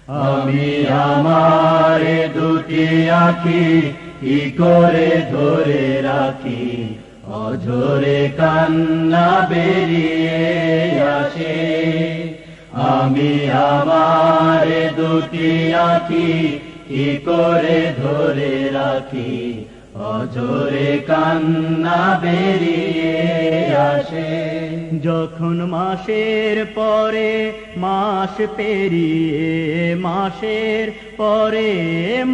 আমি আমার দুটি আঁখি কি করে ধরে রাখি, অঝরে কান্না বেরিয়ে আসে। আমি আমার দুটি আঁখি কি করে ধরে রাখি, অঝরে কান্না বেরিয়ে আসে। যখন মাসের পরে মাস পেরিয়ে, মাসের পরে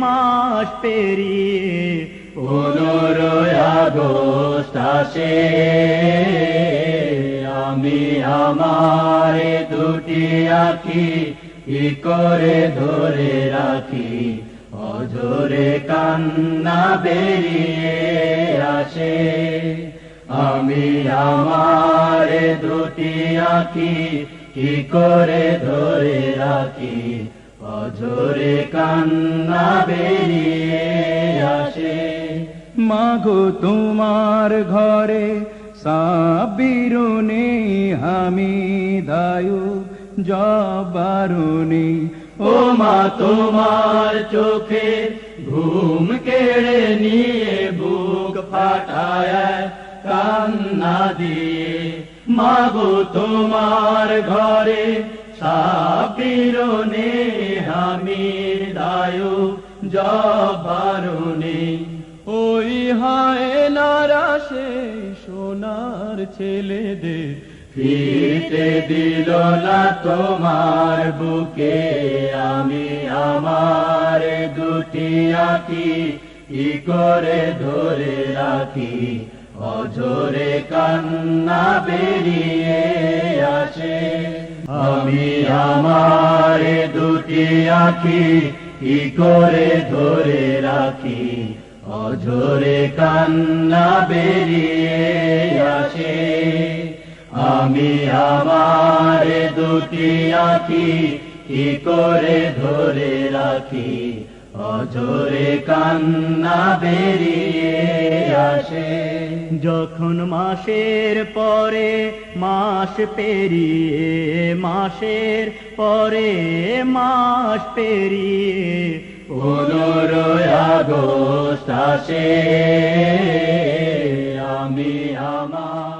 মাস পেরিয়ে 15 আগস্ট আসে, আমি আমার দুটি আঁখি কি করে ধরে রাখি, অঝরে কান্না বেরিয়ে আসে। আমি আমার দুটি আঁখি কি করে ধরে রাখি, অঝরে কান্না বেরিয়ে আসে। মাগো তোমার ঘরে সাবিরুনি হামিদায়ু জবারুনি, ও মা তোমার চোখে ঘুম কেড়ে নিয়ে বুক ফাটায় কান্না দিয়ে। মাগো তোমার ঘরে সাবিরুনি হামিদায়ু জবারুনি, ওই হায় নারা সেই সোনার ছেলেদের ফিরতে দিল না তোমার বুকে। আমি আমার দুটি আঁখি কি করে ধরে রাখি, অঝরে কান্না বেরিয়ে আসে। আমি আমার দুটি আঁখি কি করে ধরে রাখি, অঝরে কান্না বেরিয়ে আসে। আমি আমার দুটি আঁখি কি করে ধরে রাখি, অঝরে কান্না বেরিয়ে আসে। যখন মাসের পরে মাস পেরিয়ে, মাসের পরে মাস পেরিয়ে 15 আগস্ট আসে, আমি আমার